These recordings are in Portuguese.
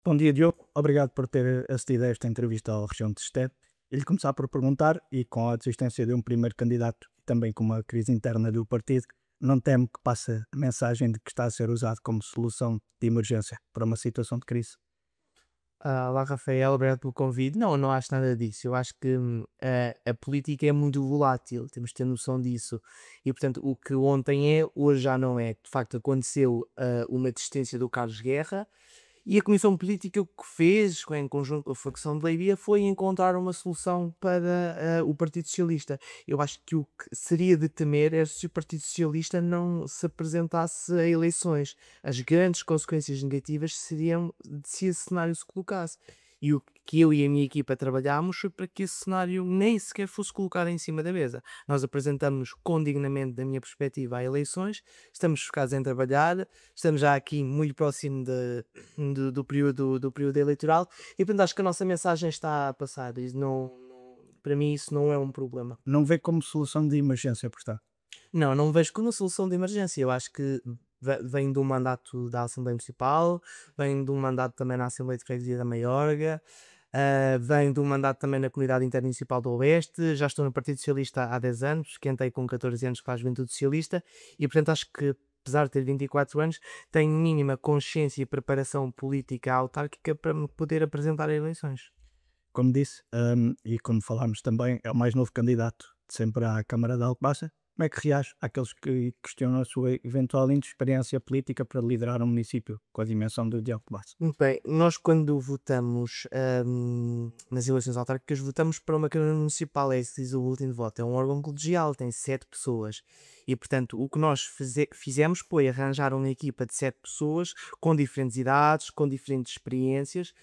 Bom dia, Diogo. Obrigado por ter acedido a esta entrevista à região de Sestede. E lhe começar por perguntar, e com a desistência de um primeiro candidato e também com uma crise interna do partido, não teme que passe a mensagem de que está a ser usado como solução de emergência para uma situação de crise? Olá Rafael, obrigado pelo convite. Não, não acho nada disso. Eu acho que a política é muito volátil, temos de ter noção disso. E portanto, o que ontem é, hoje já não é. De facto, aconteceu uma desistência do Carlos Guerra e a Comissão Política o que fez, em conjunto com a facção de Leiria, foi encontrar uma solução para o Partido Socialista. Eu acho que o que seria de temer é se o Partido Socialista não se apresentasse a eleições. As grandes consequências negativas seriam se esse cenário se colocasse. E o que eu e a minha equipa trabalhámos foi para que esse cenário nem sequer fosse colocado em cima da mesa. Nós apresentamos com dignamente, da minha perspectiva, a eleições, estamos focados em trabalhar, estamos já aqui muito próximo do período eleitoral e, portanto, acho que a nossa mensagem está a passar. Isso para mim, isso não é um problema. Não vê como solução de emergência, portanto. Não, não vejo como solução de emergência. Eu acho que vem de um mandato da Assembleia Municipal, vem de um mandato também na Assembleia de Freguesia da Maiorga, vem de um mandato também na Comunidade Intermunicipal do Oeste. Já estou no Partido Socialista há 10 anos, que entrei com 14 anos para a Juventude Socialista e, portanto, acho que, apesar de ter 24 anos, tenho mínima consciência e preparação política autárquica para me poder apresentar a eleições. Como disse, e como falámos também, é o mais novo candidato de sempre à Câmara de Alcobaça. Como é que reage àqueles que questionam a sua eventual inexperiência política para liderar um município com a dimensão de Alcobaça? Muito bem, nós quando votamos nas eleições autárquicas, votamos para uma Câmara Municipal, é isso que diz o boletim de voto, é um órgão colegial, tem 7 pessoas e, portanto, o que nós fizemos foi arranjar uma equipa de 7 pessoas com diferentes idades, com diferentes experiências,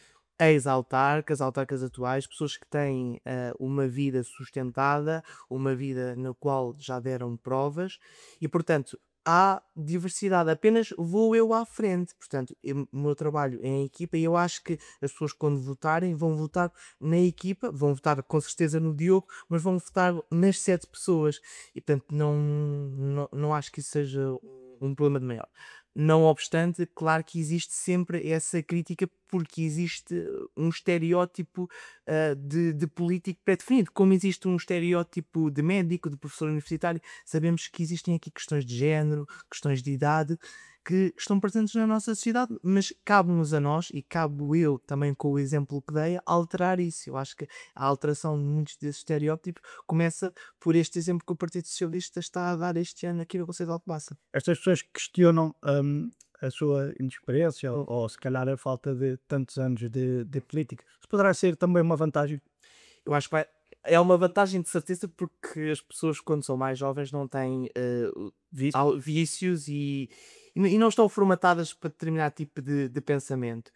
ex-autarcas, autarcas atuais, pessoas que têm uma vida sustentada, uma vida na qual já deram provas e, portanto, há diversidade, apenas vou eu à frente. Portanto, o meu trabalho é em equipa e eu acho que as pessoas, quando votarem, vão votar na equipa, vão votar com certeza no Diogo, mas vão votar nas 7 pessoas. E, portanto, não acho que isso seja um problema de maior. Não obstante, claro que existe sempre essa crítica porque existe um estereótipo de político pré-definido. Como existe um estereótipo de médico, de professor universitário, sabemos que existem aqui questões de género, questões de idade, que estão presentes na nossa sociedade, mas cabe-nos a nós, e cabe eu também com o exemplo que dei, alterar isso. Eu acho que a alteração de muitos desses estereótipos começa por este exemplo que o Partido Socialista está a dar este ano aqui no Conselho de Alcobaça. Estas pessoas que questionam a sua inexperiência ou se calhar a falta de tantos anos de política, isso poderá ser também uma vantagem. Eu acho que é uma vantagem de certeza, porque as pessoas quando são mais jovens não têm, Visto? vícios e não estão formatadas para determinado tipo de pensamento.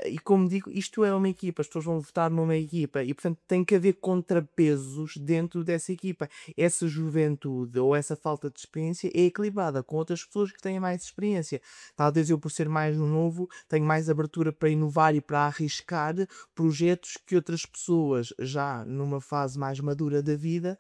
E como digo, isto é uma equipa, as pessoas vão votar numa equipa e, portanto, tem que haver contrapesos dentro dessa equipa. Essa juventude ou essa falta de experiência é equilibrada com outras pessoas que têm mais experiência. Talvez eu, por ser mais novo, tenho mais abertura para inovar e para arriscar projetos que outras pessoas, já numa fase mais madura da vida,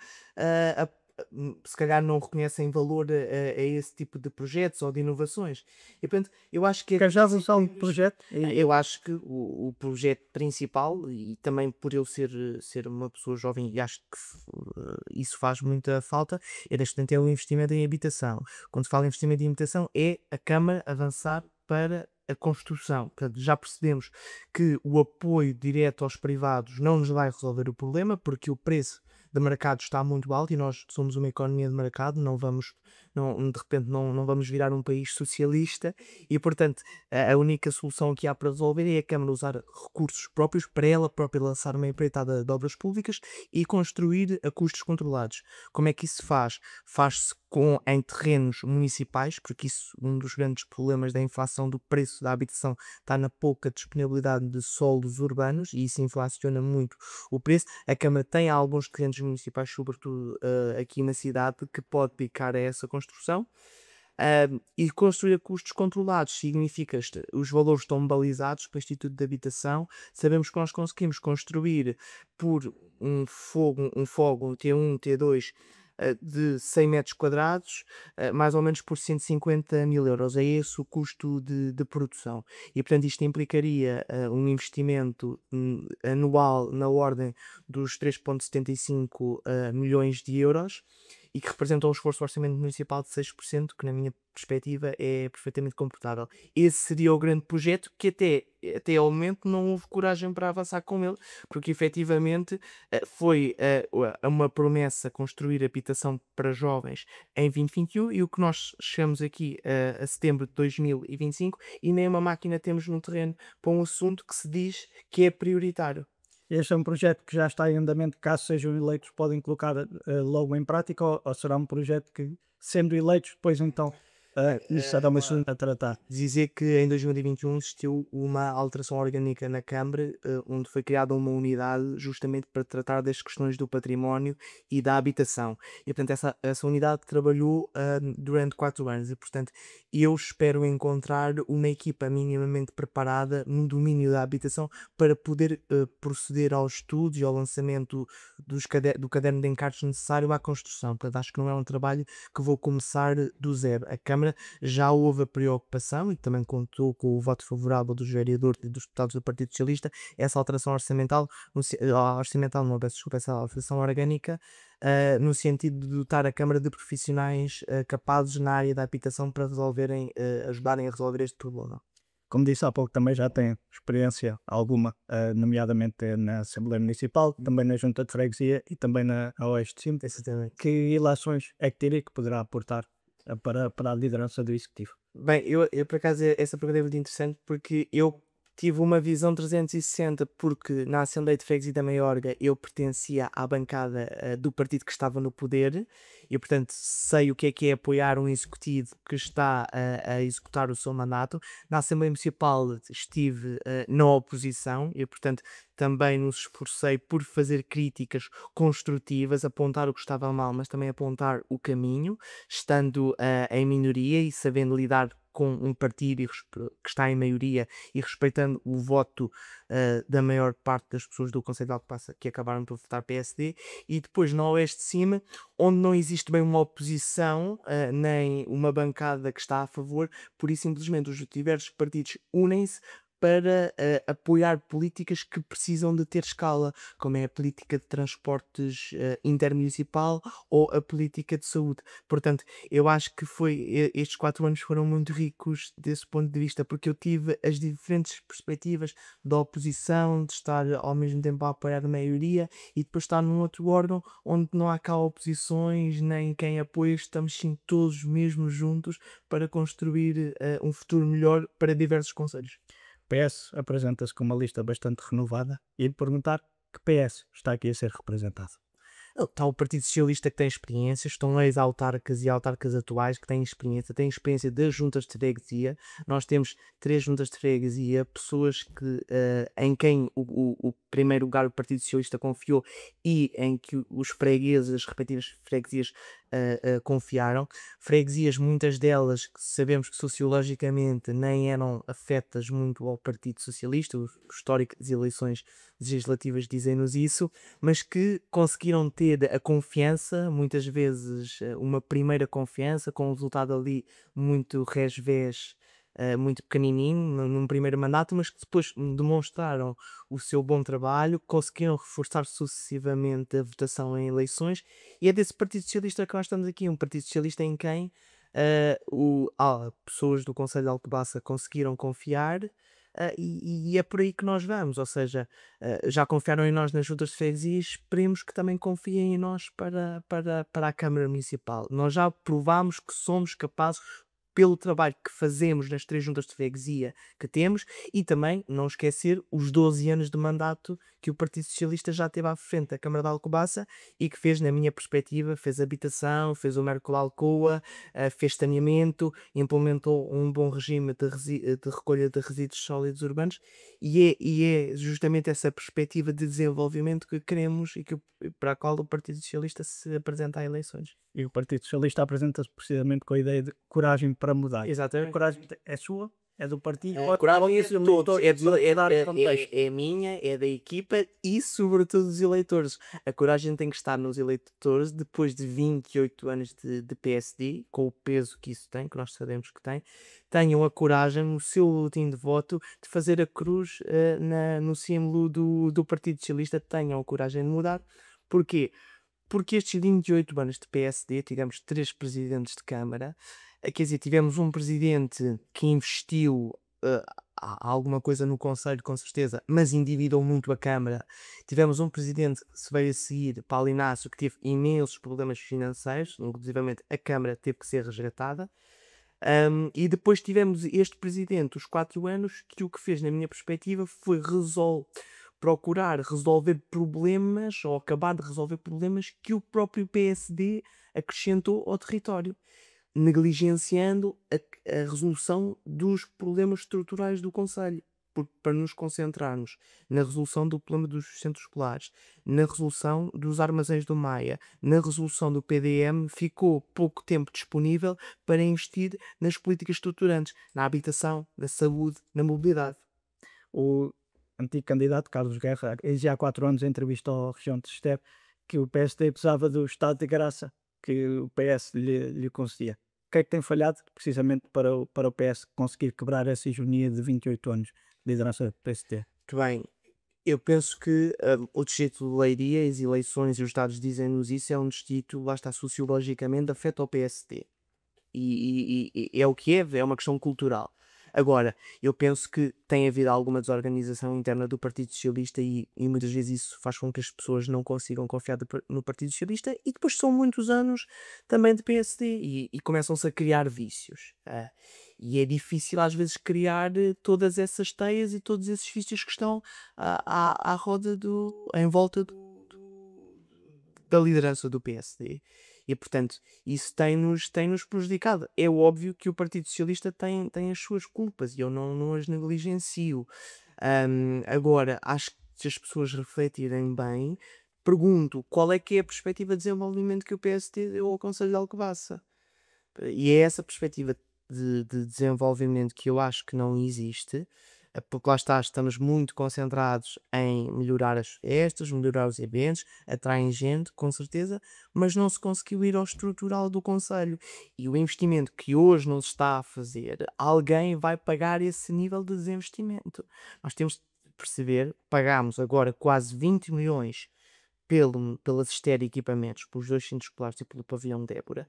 se calhar não reconhecem valor a esse tipo de projetos ou de inovações. E, portanto, eu acho que é Quer já preciso avançar um ter isto. projeto? E Eu acho que o projeto principal, e também por eu ser uma pessoa jovem, e acho que isso faz muita falta, é neste momento é o investimento em habitação. Quando se fala em investimento em habitação, é a Câmara avançar para a construção. Portanto, já percebemos que o apoio direto aos privados não nos vai resolver o problema, porque o preço de mercado está muito alto e nós somos uma economia de mercado, de repente não vamos virar um país socialista e, portanto, a única solução que há para resolver é a Câmara usar recursos próprios para ela própria lançar uma empreitada de obras públicas e construir a custos controlados. Como é que isso se faz? Faz-se em terrenos municipais, porque isso, um dos grandes problemas da inflação do preço da habitação está na pouca disponibilidade de solos urbanos e isso inflaciona muito o preço. A Câmara tem alguns terrenos municipais, sobretudo aqui na cidade, que pode dedicar a essa construção. E construir a custos controlados significa os valores estão balizados para o Instituto de Habitação. Sabemos que nós conseguimos construir por um fogo, um T1, T2, de 100 metros quadrados, mais ou menos por 150 mil euros. É esse o custo de produção. E, portanto, isto implicaria um investimento anual na ordem dos 3,75 milhões de euros e que representa um esforço do orçamento municipal de 6%, que na minha perspectiva é perfeitamente comportável. Esse seria o grande projeto que até ao momento não houve coragem para avançar com ele, porque efetivamente foi uma promessa construir habitação para jovens em 2021 e o que nós chegamos aqui a setembro de 2025 e nem uma máquina temos no terreno para um assunto que se diz que é prioritário. Este é um projeto que já está em andamento, caso sejam eleitos, podem colocar logo em prática, ou será um projeto que, sendo eleitos, depois então isso será uma assunto a tratar. Dizer que em 2021 existiu uma alteração orgânica na Câmara, onde foi criada uma unidade justamente para tratar das questões do património e da habitação. E, portanto, essa unidade trabalhou durante 4 anos e, portanto, eu espero encontrar uma equipa minimamente preparada no domínio da habitação para poder proceder aos estudos e ao lançamento do caderno de encargos necessário à construção. Portanto, acho que não é um trabalho que vou começar do zero. A Câmara já houve a preocupação e também contou com o voto favorável dos vereadores e dos deputados do Partido Socialista, essa alteração orçamental, não, peço desculpa, essa alteração orgânica, no sentido de dotar a Câmara de profissionais capazes na área da habitação para ajudarem a resolver este problema. Como disse há pouco, também já tem experiência alguma, nomeadamente na Assembleia Municipal, também na Junta de Freguesia e também na Oeste de Cima. Exatamente. Que ilações é que teria que poderá aportar para a liderança do Executivo? Bem, eu por acaso essa pergunta é muito interessante porque eu tive uma visão 360 porque na Assembleia de Freguesia da Maiorga eu pertencia à bancada do partido que estava no poder e portanto sei o que é apoiar um executivo que está a executar o seu mandato. Na Assembleia Municipal estive na oposição e portanto também nos esforcei por fazer críticas construtivas, apontar o que estava mal, mas também apontar o caminho, estando em minoria e sabendo lidar com um partido que está em maioria e respeitando o voto da maior parte das pessoas do Conselho de Alcobaça que acabaram por votar PSD, e depois na Oeste de Cima, onde não existe bem uma oposição, nem uma bancada que está a favor, por isso simplesmente os diversos partidos unem-se para apoiar políticas que precisam de ter escala, como é a política de transportes intermunicipal ou a política de saúde. Portanto, eu acho que estes 4 anos foram muito ricos desse ponto de vista, porque eu tive as diferentes perspectivas da oposição, de estar ao mesmo tempo a apoiar a maioria e depois estar num outro órgão onde não há cá oposições, nem quem apoia, estamos sim todos mesmo juntos para construir um futuro melhor para diversos concelhos. PS apresenta-se com uma lista bastante renovada e perguntar que PS está aqui a ser representado. Está o Partido Socialista que tem experiência, estão ex-autarcas e autarcas atuais que têm experiência das juntas de freguesia. Nós temos 3 juntas de freguesia, pessoas em quem o primeiro lugar o Partido Socialista confiou e em que os fregueses, as respectivas freguesias, confiaram. Freguesias, muitas delas, que sabemos que sociologicamente nem eram afetas muito ao Partido Socialista, o histórico das eleições legislativas dizem-nos isso, mas que conseguiram ter a confiança, muitas vezes uma primeira confiança, com um resultado ali muito resvés, muito pequenininho, num primeiro mandato, mas que depois demonstraram o seu bom trabalho, conseguiram reforçar sucessivamente a votação em eleições, e é desse Partido Socialista que nós estamos aqui, um Partido Socialista em quem pessoas do Conselho de Alcobaça conseguiram confiar. E é por aí que nós vamos, ou seja, já confiaram em nós nas juntas de freguesia, esperemos que também confiem em nós para a Câmara Municipal. Nós já provámos que somos capazes, pelo trabalho que fazemos nas 3 juntas de freguesia que temos, e também não esquecer os 12 anos de mandato que o Partido Socialista já teve à frente da Câmara de Alcobaça e que fez, na minha perspectiva, fez habitação, fez o Mercola Alcoa, fez saneamento, implementou um bom regime de recolha de resíduos sólidos urbanos e é justamente essa perspectiva de desenvolvimento que queremos e para a qual o Partido Socialista se apresenta a eleições. E o Partido Socialista apresenta-se precisamente com a ideia de coragem para mudar. A Exatamente. coragem é sua É do partido. A coragem é de todos, contexto. é minha, é da equipa e sobretudo dos eleitores. A coragem tem que estar nos eleitores depois de 28 anos de PSD, com o peso que isso tem, que nós sabemos que tem, tenham a coragem no seu boletim de voto de fazer a cruz no símbolo do Partido Socialista, tenham a coragem de mudar. Porquê? Porque estes 28 anos de PSD, tivemos 3 presidentes de Câmara, quer dizer, tivemos um presidente que investiu alguma coisa no Conselho, com certeza, mas endividou muito a Câmara. Tivemos um presidente que se veio a seguir, Paulo Inácio, que teve imensos problemas financeiros, inclusivamente a Câmara teve que ser resgatada. E depois tivemos este presidente, os 4 anos, que o que fez, na minha perspectiva, foi procurar resolver problemas ou acabar de resolver problemas que o próprio PSD acrescentou ao território, negligenciando a resolução dos problemas estruturais do Conselho. Para nos concentrarmos na resolução do problema dos centros escolares, na resolução dos armazéns do Maia, na resolução do PDM, ficou pouco tempo disponível para investir nas políticas estruturantes, na habitação, na saúde, na mobilidade. O antigo candidato Carlos Guerra, já há 4 anos, em entrevista ao Região de Esteve, que o PSD precisava do estado de graça que o PS lhe concedia. O que é que tem falhado, precisamente, para o PS conseguir quebrar essa hegemonia de 28 anos de liderança do PSD? Muito bem. Eu penso que o distrito de Leiria, as eleições e os dados dizem-nos isso, é um distrito, lá está, sociologicamente, afeta ao PSD. E é o que é uma questão cultural. Agora, eu penso que tem havido alguma desorganização interna do Partido Socialista e muitas vezes isso faz com que as pessoas não consigam confiar no Partido Socialista, e depois são muitos anos também de PSD e começam-se a criar vícios. E é difícil às vezes criar todas essas teias e todos esses vícios que estão à roda em volta da liderança do PSD. E, portanto, isso tem-nos prejudicado. É óbvio que o Partido Socialista tem as suas culpas e eu não as negligencio. Agora, acho que se as pessoas refletirem bem, pergunto qual é que é a perspectiva de desenvolvimento que o PSD deu ao Conselho de Alcobaça. E é essa perspectiva de desenvolvimento que eu acho que não existe, porque lá está, estamos muito concentrados em melhorar as festas, melhorar os eventos, atraem gente, com certeza, mas não se conseguiu ir ao estrutural do Conselho. E o investimento que hoje não se está a fazer, alguém vai pagar esse nível de desinvestimento. Nós temos de perceber, pagamos agora quase 20 milhões pelas estéreo equipamentos, pelos 2 centros escolares e pelo pavilhão de Évora,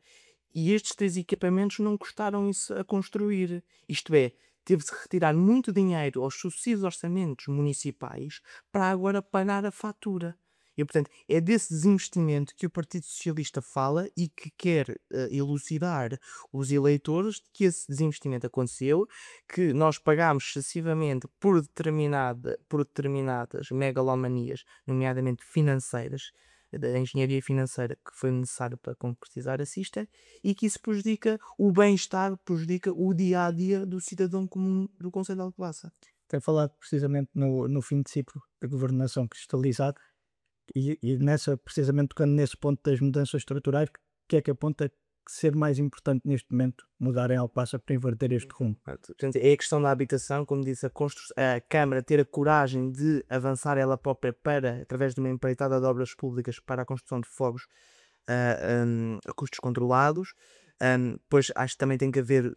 e estes 3 equipamentos não custaram isso a construir. Isto é, teve-se de retirar muito dinheiro aos sucessivos orçamentos municipais para agora pagar a fatura. E, portanto, é desse desinvestimento que o Partido Socialista fala e que quer elucidar os eleitores de que esse desinvestimento aconteceu, que nós pagámos excessivamente por determinadas megalomanias, nomeadamente financeiras, da engenharia financeira que foi necessário para concretizar a Cista, e que isso prejudica o bem-estar, prejudica o dia-a-dia do cidadão comum do Conselho de Alcobaça. Tem falado precisamente no fim de ciclo da governação cristalizado e precisamente tocando nesse ponto das mudanças estruturais, que é que aponta que ser mais importante neste momento mudar em Alcobaça para inverter este rumo? Portanto, é a questão da habitação, como disse, a Câmara ter a coragem de avançar ela própria através de uma empreitada de obras públicas para a construção de fogos a custos controlados. Pois acho que também tem que haver,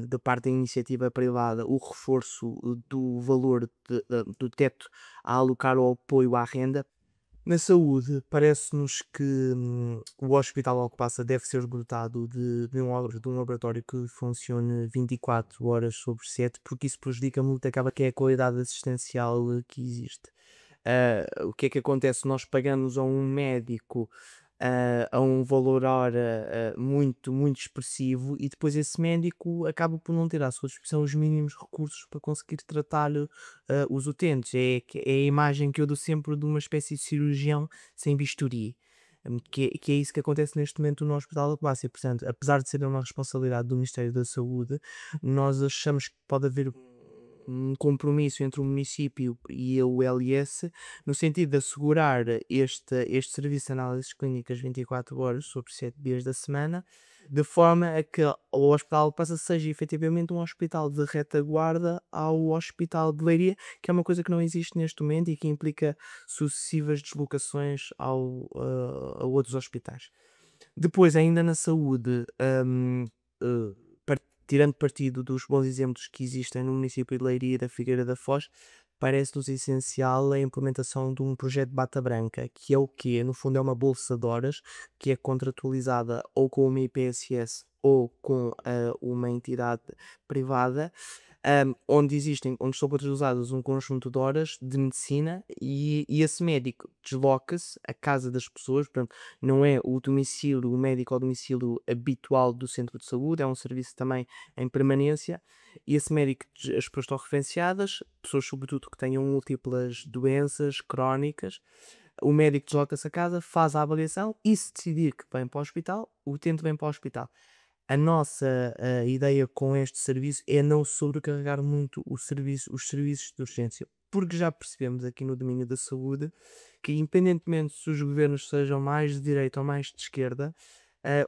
da parte da iniciativa privada, o reforço do valor do teto a alocar ao apoio à renda. Na saúde, parece-nos que o Hospital Alcobaça deve ser dotado de um laboratório que funcione 24 horas sobre 7, porque isso prejudica muito aquela que é a qualidade assistencial que existe. O que é que acontece? Nós pagamos a um médico a um valor hora muito, muito expressivo, e depois esse médico acaba por não ter à sua disposição os mínimos recursos para conseguir tratar os utentes. É a imagem que eu dou sempre de uma espécie de cirurgião sem bisturi. Que é isso que acontece neste momento no Hospital da Alcobaça. Portanto, apesar de ser uma responsabilidade do Ministério da Saúde, nós achamos que pode haver um compromisso entre o município e a ULS, no sentido de assegurar este serviço de análises clínicas 24 horas sobre 7 dias da semana, de forma a que o Hospital Passa seja efetivamente um hospital de retaguarda ao Hospital de Leiria, que é uma coisa que não existe neste momento e que implica sucessivas deslocações a outros hospitais. Depois, ainda na saúde, eh, tirando partido dos bons exemplos que existem no município de Leiria e da Figueira da Foz, parece-nos essencial a implementação de um projeto Bata Branca, que é o quê? No fundo é uma bolsa de horas que é contratualizada ou com uma IPSS ou com uma entidade privada, onde estão contratualizadas um conjunto de horas de medicina e esse médico desloca-se à casa das pessoas, portanto, não é o domicílio, o médico ao domicílio habitual do centro de saúde, é um serviço também em permanência, e esse médico, as pessoas estão referenciadas, pessoas sobretudo que tenham múltiplas doenças crónicas, o médico desloca-se a casa, faz a avaliação e se decidir que vem para o hospital, o utente vem para o hospital. A nossa ideia com este serviço é não sobrecarregar muito os serviços de urgência, porque já percebemos aqui no domínio da saúde que, independentemente se os governos sejam mais de direita ou mais de esquerda,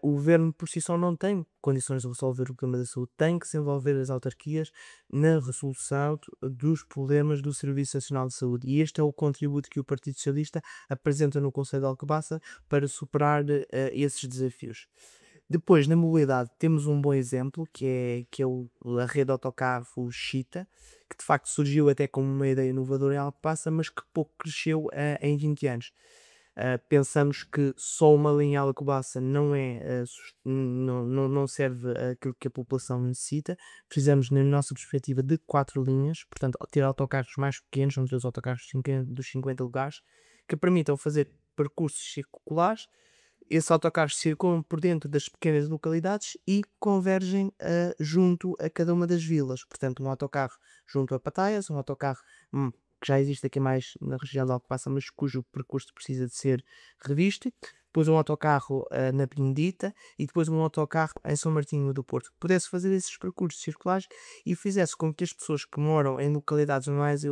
o governo por si só não tem condições de resolver o problema da saúde, tem que se envolver as autarquias na resolução dos problemas do Serviço Nacional de Saúde. E este é o contributo que o Partido Socialista apresenta no Conselho de Alcobaça para superar esses desafios. Depois, na mobilidade, temos um bom exemplo, que é a rede de autocarros Chita, que de facto surgiu até como uma ideia inovadora em Alcobaça, mas que pouco cresceu em 20 anos. Pensamos que só uma linha Alcobaça não não serve aquilo que a população necessita. Precisamos, na nossa perspectiva, de 4 linhas, portanto, ter autocarros mais pequenos, vamos ter os autocarros dos 50 lugares, que permitam fazer percursos circulares. Esses autocarros circulam por dentro das pequenas localidades e convergem junto a cada uma das vilas. Portanto, um autocarro junto a Pataias, um autocarro que já existe aqui mais na região de Alcobaça, mas cujo percurso precisa de ser revisto. Depois um autocarro na Benedita e depois um autocarro em São Martinho do Porto. Que pudesse fazer esses percursos circulares e fizesse com que as pessoas que moram em localidades mais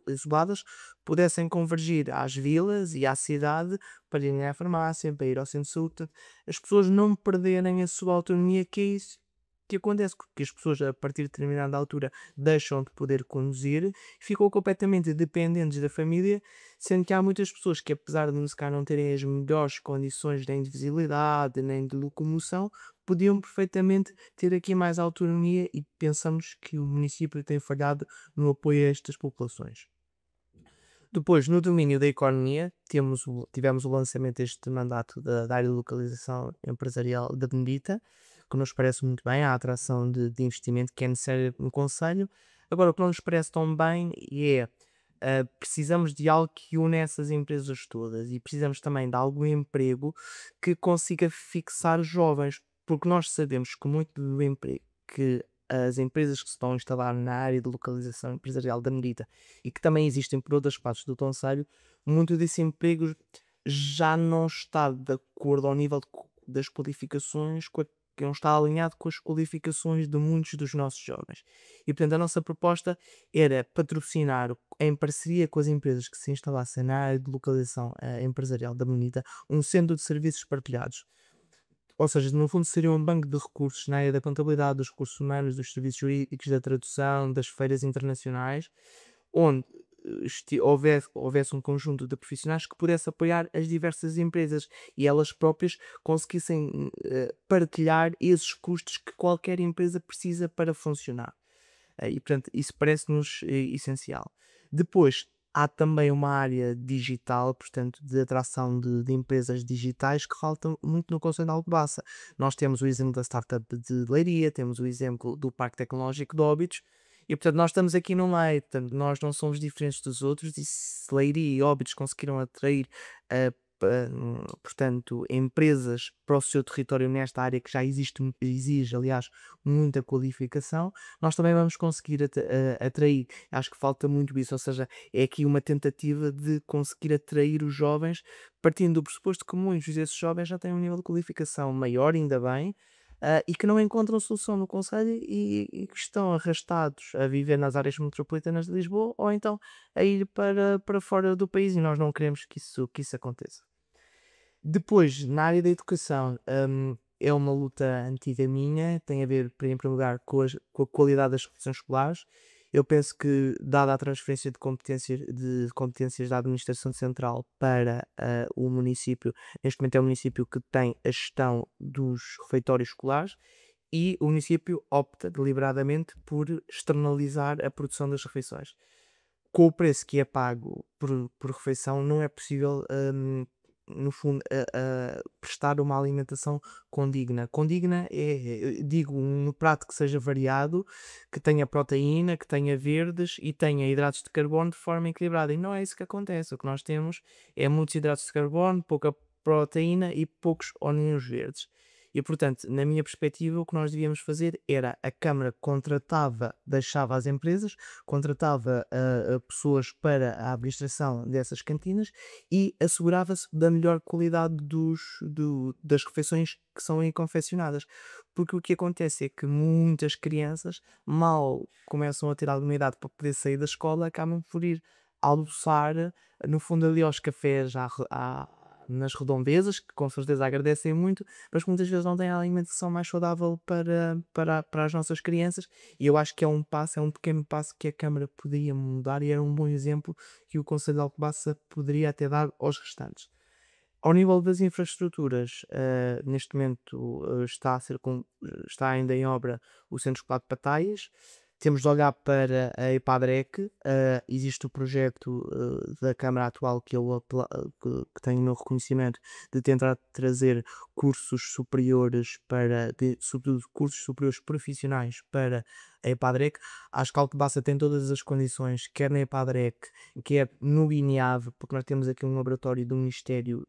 isoladas pudessem convergir às vilas e à cidade para irem à farmácia, para ir ao centro de saúde. Portanto, as pessoas não perderem a sua autonomia, que é isso que acontece, porque as pessoas a partir de determinada altura deixam de poder conduzir e ficam completamente dependentes da família, sendo que há muitas pessoas que, apesar de se calhar não terem as melhores condições nem de visibilidade, nem de locomoção, podiam perfeitamente ter aqui mais autonomia e pensamos que o município tem falhado no apoio a estas populações. Depois, no domínio da economia, tivemos o lançamento deste mandato da área de localização empresarial da Benedita, que nos parece muito bem, a atração de investimento que é necessário no Conselho. Agora, o que não nos parece tão bem é precisamos de algo que une essas empresas todas e precisamos também de algum emprego que consiga fixar os jovens, porque nós sabemos que muito do emprego que as empresas que se estão a instalar na área de localização empresarial da Medita e que também existem por outras partes do Conselho, muito desse emprego já não está de acordo ao nível das qualificações, que não está alinhado com as qualificações de muitos dos nossos jovens. E portanto a nossa proposta era patrocinar, em parceria com as empresas que se instalassem na área de localização empresarial da Medita, um centro de serviços partilhados. Ou seja, no fundo seria um banco de recursos na área da contabilidade, dos recursos humanos, dos serviços jurídicos, da tradução, das feiras internacionais, onde houvesse um conjunto de profissionais que pudesse apoiar as diversas empresas e elas próprias conseguissem partilhar esses custos que qualquer empresa precisa para funcionar. E portanto, isso parece-nos essencial. Depois, há também uma área digital, portanto, de atração de empresas digitais que falta muito no Conselho de Alcobaça. Nós temos o exemplo da startup de Leiria, temos o exemplo do Parque Tecnológico de Óbidos, e portanto nós estamos aqui no meio, portanto, nós não somos diferentes dos outros, e se Leiria e Óbidos conseguiram atrair portanto, empresas para o seu território nesta área que já exige, aliás, muita qualificação, nós também vamos conseguir atrair. Acho que falta muito isso, ou seja, é aqui uma tentativa de conseguir atrair os jovens, partindo do pressuposto que muitos desses jovens já têm um nível de qualificação maior, ainda bem, e que não encontram solução no concelho e que estão arrastados a viver nas áreas metropolitanas de Lisboa ou então a ir para fora do país e nós não queremos que isso aconteça. Depois, na área da educação, é uma luta antiga minha, tem a ver, em primeiro lugar, com a qualidade das refeições escolares. Eu penso que, dada a transferência de competências da administração central para o município, neste momento é o município que tem a gestão dos refeitórios escolares e o município opta deliberadamente por externalizar a produção das refeições. Com o preço que é pago por refeição, não é possível, no fundo, prestar uma alimentação condigna. Condigna é, digo, no prato que seja variado, que tenha proteína, que tenha verdes e tenha hidratos de carbono de forma equilibrada. E não é isso que acontece. O que nós temos é muitos hidratos de carbono, pouca proteína e poucos óleos verdes. E, portanto, na minha perspectiva, o que nós devíamos fazer era a Câmara contratava, deixava as empresas, contratava pessoas para a administração dessas cantinas e assegurava-se da melhor qualidade das refeições que são aí confeccionadas. Porque o que acontece é que muitas crianças, mal começam a ter alguma idade para poder sair da escola, acabam por ir almoçar, no fundo, ali aos cafés nas redondezas, que com certeza agradecem muito, mas que muitas vezes não têm a alimentação mais saudável para as nossas crianças. E eu acho que é um pequeno passo que a Câmara poderia mudar e era um bom exemplo que o Conselho de Alcobaça poderia até dar aos restantes. Ao nível das infraestruturas, neste momento está ainda em obra o Centro Escolar de Pataias. Temos de olhar para a EPADREC. Existe o projeto da Câmara atual que tem o meu reconhecimento de tentar trazer cursos superiores sobretudo cursos superiores profissionais para a EPADREC. Acho que Alcobaça tem todas as condições, quer na EPADREC, quer no INEAV, porque nós temos aqui um laboratório do Ministério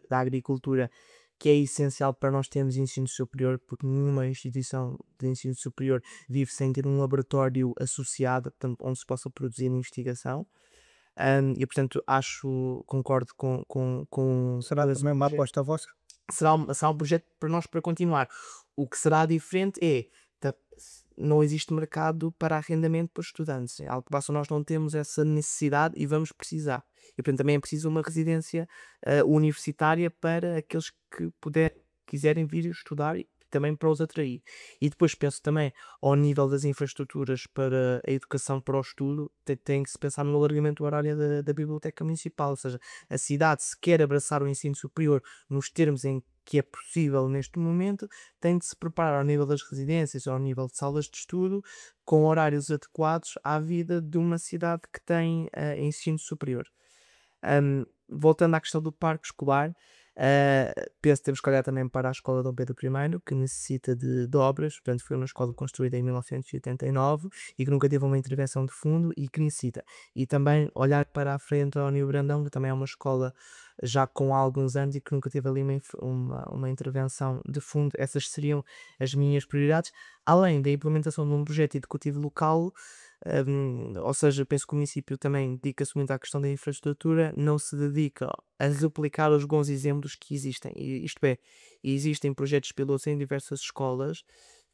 da Agricultura que é essencial para nós termos ensino superior, porque nenhuma instituição de ensino superior vive sem ter um laboratório associado, portanto, onde se possa produzir investigação. E, portanto, concordo com Será esse também uma projeto. aposta vossa? Será um projeto para nós para continuar. O que será diferente é não existe mercado para arrendamento para estudantes. É algo que nós não temos essa necessidade e vamos precisar. E portanto também é preciso uma residência universitária para aqueles que quiserem vir estudar e também para os atrair. E depois penso também ao nível das infraestruturas para a educação para o estudo, tem que se pensar no alargamento do horário da biblioteca municipal, ou seja, a cidade se quer abraçar o ensino superior nos termos em que é possível neste momento, tem de se preparar ao nível das residências, ao nível de salas de estudo, com horários adequados à vida de uma cidade que tem ensino superior. Voltando à questão do parque escolar, penso que temos que olhar também para a escola Dom Pedro I, que necessita de obras. Portanto, foi uma escola construída em 1989 e que nunca teve uma intervenção de fundo e que necessita. E também olhar para a frente ao Nilo Brandão, que também é uma escola já com alguns anos e que nunca teve ali uma intervenção de fundo. Essas seriam as minhas prioridades, além da implementação de um projeto educativo local. Ou seja, penso que o município também dedica-se muito à questão da infraestrutura, não se dedica a replicar os bons exemplos que existem. Isto é, existem projetos pilotos em diversas escolas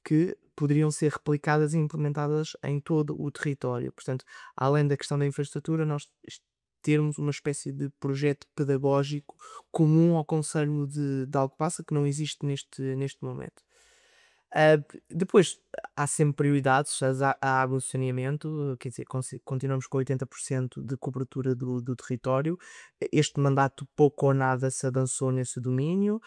que poderiam ser replicadas e implementadas em todo o território. Portanto, além da questão da infraestrutura, nós termos uma espécie de projeto pedagógico comum ao Conselho de Alcobaça, que não existe neste momento. Depois, há sempre prioridades, a água e o saneamento, quer dizer, continuamos com 80% de cobertura do território. Este mandato pouco ou nada se avançou nesse domínio.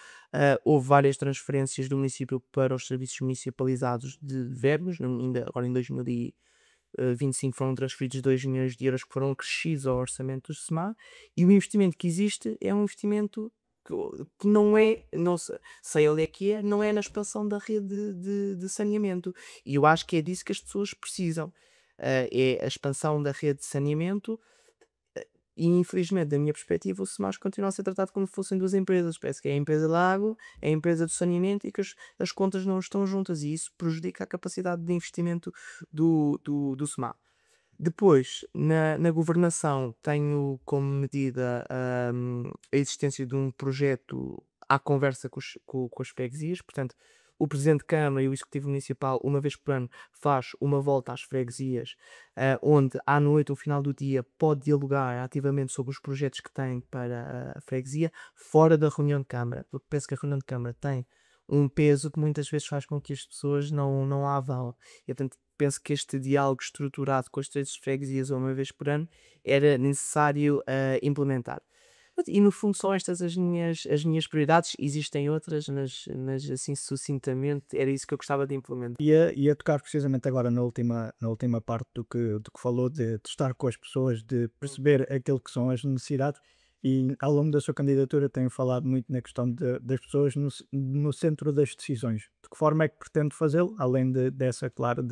Houve várias transferências do município para os serviços municipalizados de verbos, ainda agora em 2025 foram transferidos 2 milhões de euros que foram acrescidos ao orçamento do SEMA, e o investimento que existe é um investimento que não é, não sei onde é que é, não é na expansão da rede de saneamento. E eu acho que é disso que as pessoas precisam. É a expansão da rede de saneamento. E infelizmente, da minha perspectiva, o SEMAS continua a ser tratado como se fossem duas empresas. Parece que é a empresa da água, é a empresa do saneamento e que as contas não estão juntas, e isso prejudica a capacidade de investimento do SEMA. Depois, na governação, tenho como medida a existência de um projeto à conversa com as freguesias. Portanto, o Presidente de Câmara e o Executivo Municipal, uma vez por ano, faz uma volta às freguesias, onde à noite, ao final do dia, pode dialogar ativamente sobre os projetos que tem para a freguesia, fora da reunião de Câmara, porque penso que a reunião de Câmara tem um peso que muitas vezes faz com que as pessoas não a vão. E, portanto, penso que este diálogo estruturado com as três freguesias uma vez por ano era necessário implementar. E no fundo são estas as minhas prioridades, existem outras, mas assim sucintamente era isso que eu gostava de implementar. Ia tocar precisamente agora na última parte do que falou, de estar com as pessoas, de perceber aquilo que são as necessidades, e ao longo da sua candidatura tem falado muito na questão das pessoas no centro das decisões. De que forma é que pretende fazê-lo, além claro,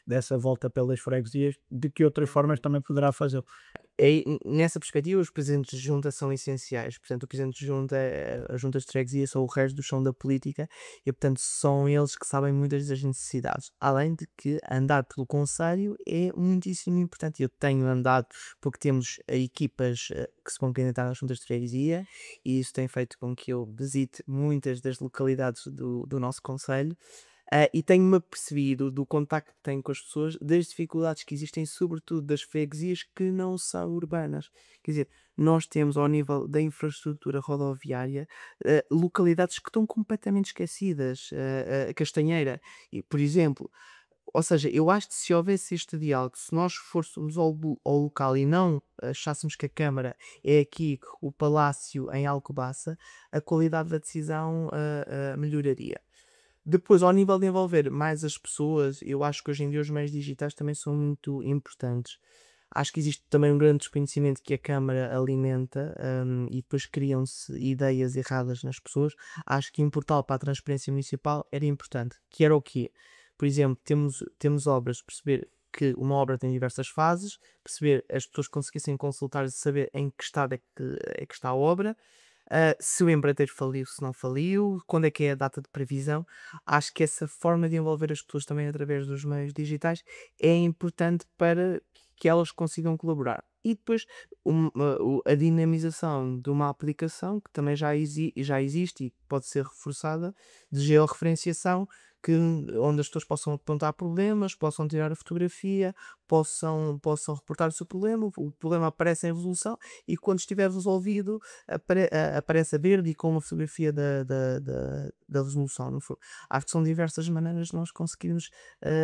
dessa volta pelas freguesias, de que outras formas também poderá fazê-lo? Nessa perspectiva, os presidentes de junta são essenciais. Portanto, o presidente de junta, as juntas de freguesia são o resto do chão da política e, portanto, são eles que sabem muitas das necessidades. Além de que andar pelo conselho é muitíssimo importante. Eu tenho andado porque temos equipas que se vão candidatar às juntas de freguesia e isso tem feito com que eu visite muitas das localidades do nosso conselho. E tenho-me apercebido do contacto que tenho com as pessoas, das dificuldades que existem, sobretudo das freguesias que não são urbanas. Quer dizer, nós temos ao nível da infraestrutura rodoviária, localidades que estão completamente esquecidas. A Castanheira, e, por exemplo, ou seja, eu acho que se houvesse este diálogo, se nós fôssemos ao local e não achássemos que a Câmara é aqui, o Palácio em Alcobaça, a qualidade da decisão melhoraria. Depois, ao nível de envolver mais as pessoas, eu acho que hoje em dia os meios digitais também são muito importantes. Acho que existe também um grande desconhecimento que a Câmara alimenta, e depois criam-se ideias erradas nas pessoas. Acho que um portal para a transparência municipal era importante. Que era o quê? Por exemplo, temos obras, perceber que uma obra tem diversas fases, perceber as pessoas conseguissem consultar e saber em que estado é que está a obra, se o empreiteiro faliu, se não faliu, quando é que é a data de previsão. Acho que essa forma de envolver as pessoas também através dos meios digitais é importante para que elas consigam colaborar. E depois a dinamização de uma aplicação que também já existe e pode ser reforçada, de georreferenciação, onde as pessoas possam apontar problemas, possam tirar a fotografia, possam reportar o seu problema, o problema aparece em resolução e quando estiver resolvido aparece a verde e com uma fotografia da resolução, no fundo. Acho que são diversas maneiras de nós conseguirmos.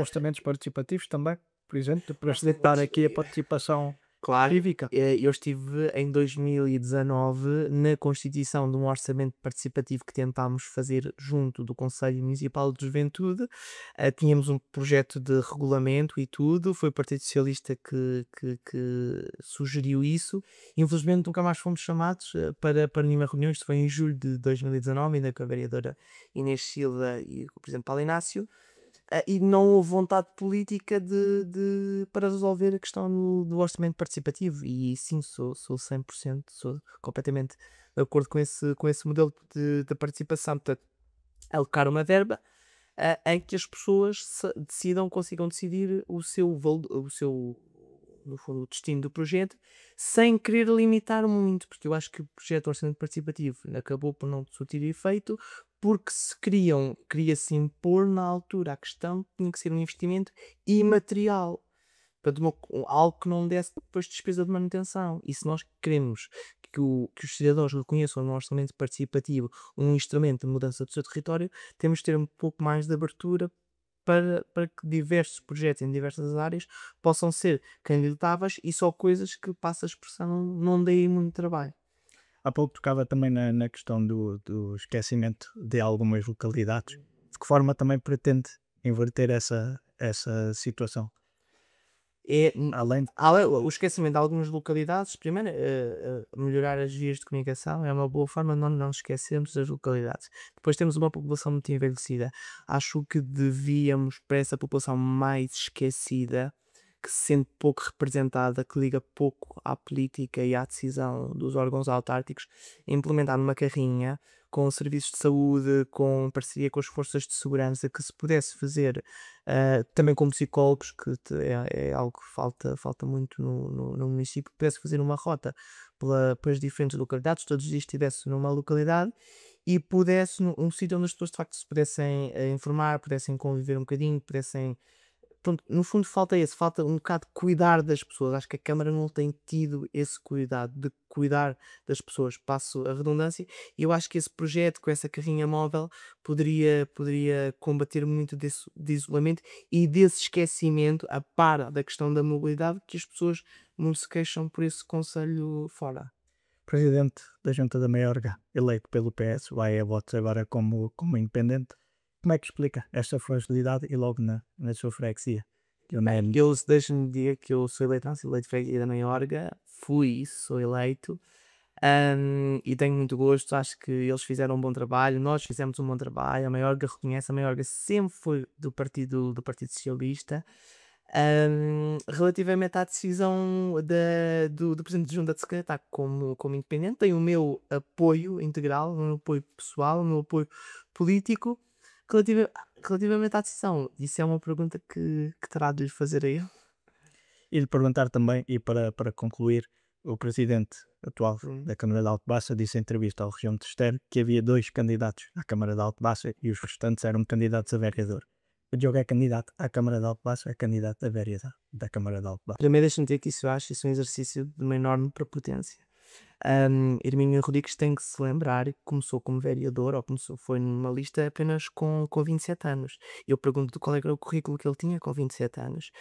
Orçamentos participativos também, por exemplo, para facilitar Orçamentos, aqui a participação claro, cívica. eu estive em 2019 na constituição de um orçamento participativo que tentámos fazer junto do Conselho Municipal de Juventude. Tínhamos um projeto de regulamento e tudo, foi o Partido Socialista que sugeriu isso. Infelizmente nunca mais fomos chamados para nenhuma reunião, isto foi em julho de 2019, ainda com a vereadora Inês Silva e com o Presidente Paulo Inácio. E não houve vontade política para resolver a questão do orçamento participativo. E sim, sou 100%, sou completamente de acordo com esse modelo de participação. Portanto, alocar uma verba em que as pessoas consigam decidir no fundo, o destino do projeto, sem querer limitar muito, porque eu acho que o projeto do orçamento participativo acabou por não surtir efeito, porque queria-se impor na altura a questão que tinha que ser um investimento imaterial. Portanto, algo que não desse depois despesa de manutenção. E se nós queremos que os cidadãos reconheçam no orçamento participativo um instrumento de mudança do seu território, temos de ter um pouco mais de abertura para que diversos projetos em diversas áreas possam ser candidatáveis e só coisas que, passa a expressão, não deem muito trabalho. Há pouco tocava também na questão do esquecimento de algumas localidades. De que forma também pretende inverter essa situação? É, Além de o esquecimento de algumas localidades, primeiro, melhorar as vias de comunicação é uma boa forma de não esquecermos das localidades. Depois temos uma população muito envelhecida. Acho que devíamos, para essa população mais esquecida, que se sente pouco representada, que liga pouco à política e à decisão dos órgãos autárquicos, implementar numa carrinha com serviços de saúde, com parceria com as forças de segurança, que se pudesse fazer também com psicólogos, é algo que falta muito no município, que pudesse fazer uma rota pelas diferentes localidades, todos os dias estivesse numa localidade e pudesse, um sítio onde as pessoas de facto se pudessem informar, pudessem conviver um bocadinho, pudessem. Pronto, no fundo falta um bocado de cuidar das pessoas. Acho que a Câmara não tem tido esse cuidado de cuidar das pessoas, passo a redundância, e eu acho que esse projeto com essa carrinha móvel poderia combater muito de isolamento e desse esquecimento, a par da questão da mobilidade, que as pessoas muito se queixam por esse conselho fora. Presidente da Junta da Maiorga, eleito pelo PS, vai a votos agora como independente. Como é que explica esta fragilidade e logo na sua freguesia? Eu nem... Deixa-me dizer que eu sou eleito, não, sou eleito de freguesia da Maiorga, sou eleito, e tenho muito gosto, acho que eles fizeram um bom trabalho, nós fizemos um bom trabalho, a Maiorga reconhece, a Maiorga sempre foi do Partido Socialista. Relativamente à decisão do Presidente de Junta de Secretário como independente, tem o meu apoio integral, o meu apoio pessoal, o meu apoio político. Relativa- Relativamente à decisão, isso é uma pergunta que terá de lhe fazer a ele. E lhe perguntar também, e para concluir, o presidente atual da Câmara de Alcobaça disse em entrevista ao Região de Estero que havia 2 candidatos à Câmara de Alcobaça e os restantes eram candidatos a vereador. O Diogo é candidato à Câmara de Alcobaça, é candidato a vereador da Câmara de Alcobaça. Primeiro, deixa-me dizer que isso eu acho isso um exercício de uma enorme prepotência. Hermínio Rodrigues tem que se lembrar que começou como vereador, ou foi numa lista apenas com 27 anos. Eu pergunto qual era o currículo que ele tinha com 27 anos.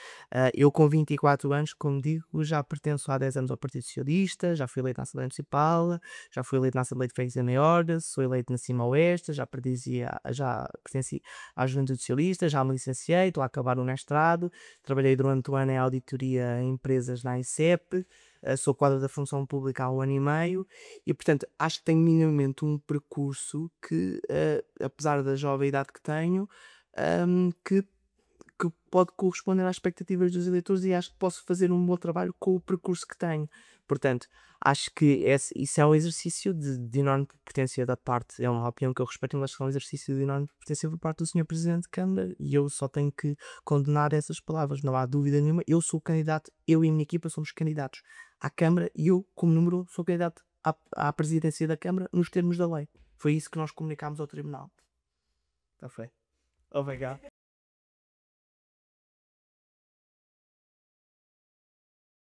Eu com 24 anos, como digo, já pertenço há 10 anos ao Partido Socialista, já fui eleito na Assembleia Municipal, já fui eleito na Assembleia de Freguesia maior, sou eleito na Cima Oeste, já pertenci à Juventude Socialista, já me licenciei, estou a acabar o mestrado, trabalhei durante o ano em auditoria em empresas na ICEP, sou quadro da função pública há 1 ano e meio e, portanto, acho que tenho minimamente um percurso que, apesar da jovem idade que tenho, que pode corresponder às expectativas dos eleitores e acho que posso fazer um bom trabalho com o percurso que tenho. Portanto, acho que isso é um exercício de enorme competência da parte, é uma opinião que eu respeito, mas é um exercício de enorme competência por parte do Sr. Presidente de Câmara e eu só tenho que condenar essas palavras, não há dúvida nenhuma. Eu sou candidato, eu e a minha equipa somos candidatos à Câmara e eu, como número 1, sou candidato à presidência da Câmara nos termos da lei. Foi isso que nós comunicámos ao Tribunal. Está feito. Obrigado.